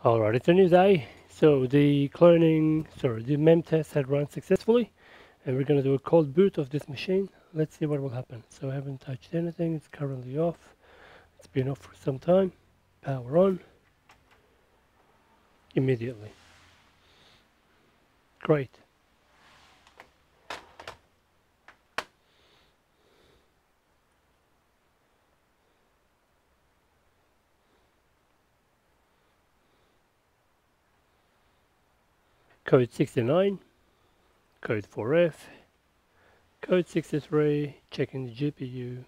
Alright, it's a new day. So the the mem test had run successfully, and we're going to do a cold boot of this machine. Let's see what will happen. So I haven't touched anything. It's currently off. It's been off for some time. Power on. Immediately. Great. Code 69, code 4F, code 63, checking the GPU.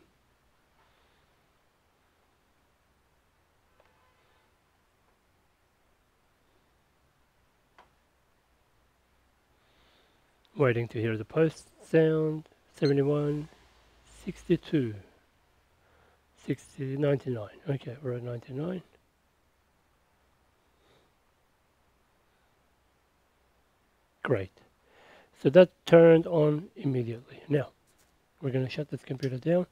Waiting to hear the post sound. 71, 62, 60, 99. Okay, we're at 99. Great. So that turned on immediately. Now, we're going to shut this computer down.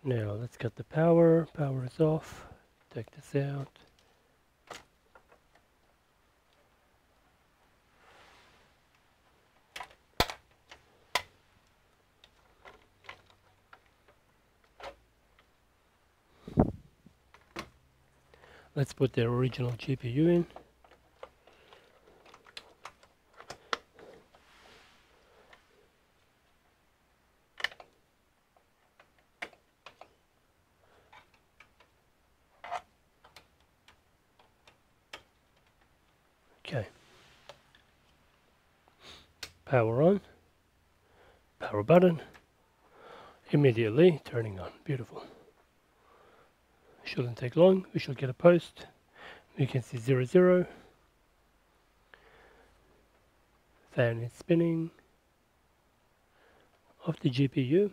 Now, let's cut the power. Power is off. Take this out. Let's put the original GPU in. Okay. Power on. Power button. Immediately turning on. Beautiful. Shouldn't take long. We should get a post. We can see 00. Fan is spinning. Of the GPU.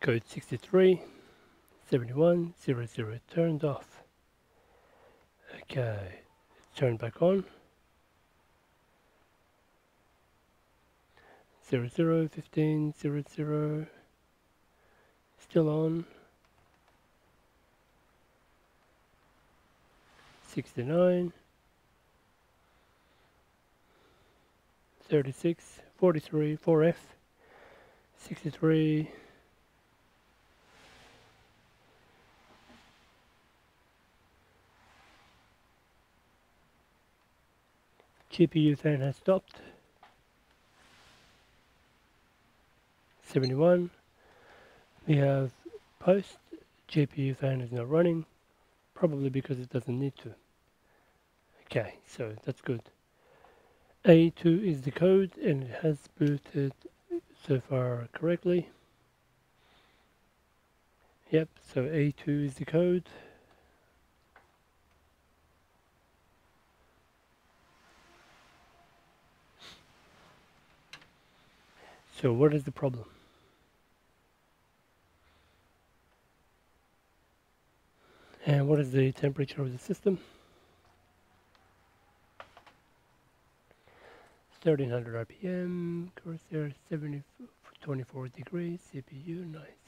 Code 63, 71, 00 turned off. Okay, turn back on. 00, 15, 00, still on. 69, 36, 43, 4F, 63, GPU fan has stopped. 71, we have post, GPU fan is not running, probably because it doesn't need to. Okay, so that's good. A2 is the code and it has booted so far correctly. Yep, so A2 is the code. So what is the problem? And what is the temperature of the system? 1300 RPM, Corsair 24 degrees, CPU, nice,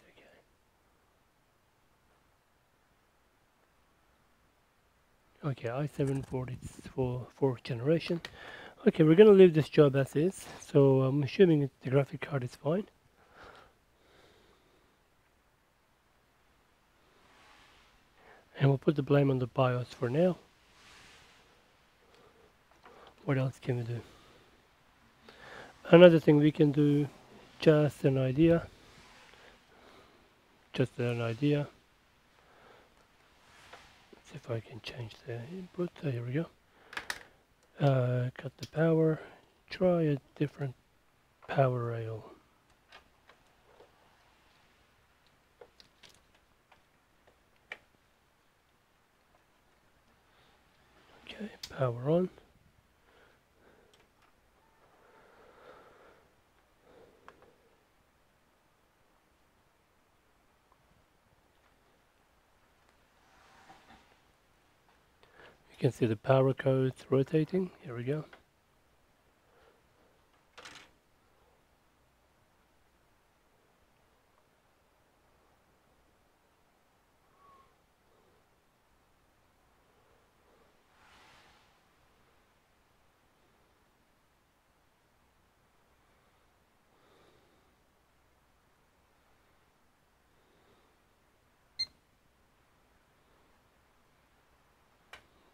okay. Okay, i7 for 4th generation. Okay, we're going to leave this job as is, so I'm assuming the graphic card is fine. And we'll put the blame on the BIOS for now. What else can we do? Another thing we can do, just an idea. Let's see if I can change the input. Here we go. Cut the power. Try a different power rail. Okay, power on. You can see the power codes rotating. Here we go.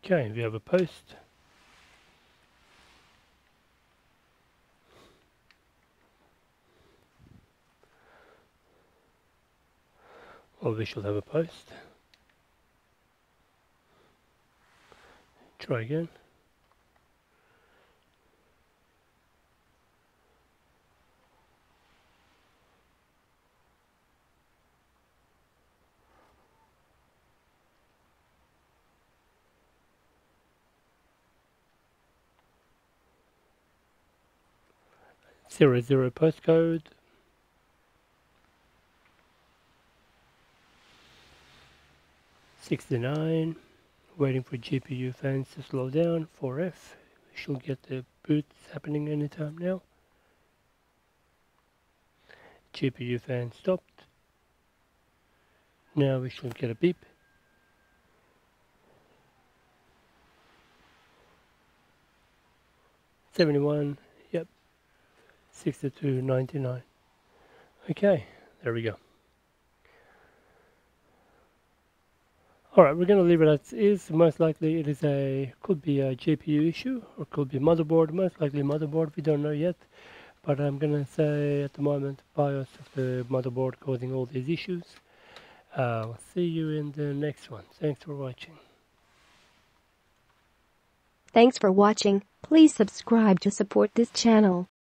Okay, we have a post. Or we should have a post. Try again. .00 postcode. .69. Waiting for GPU fans to slow down. 4F. We should get the boots happening anytime now. GPU fan stopped. Now we should get a beep. .71. Yep. 62.99. Okay, there we go. Alright, we're going to leave it as is. Most likely it is could be a GPU issue or could be motherboard. Most likely motherboard, we don't know yet. But I'm going to say at the moment BIOS of the motherboard causing all these issues. I'll see you in the next one. Thanks for watching. Thanks for watching. Please subscribe to support this channel.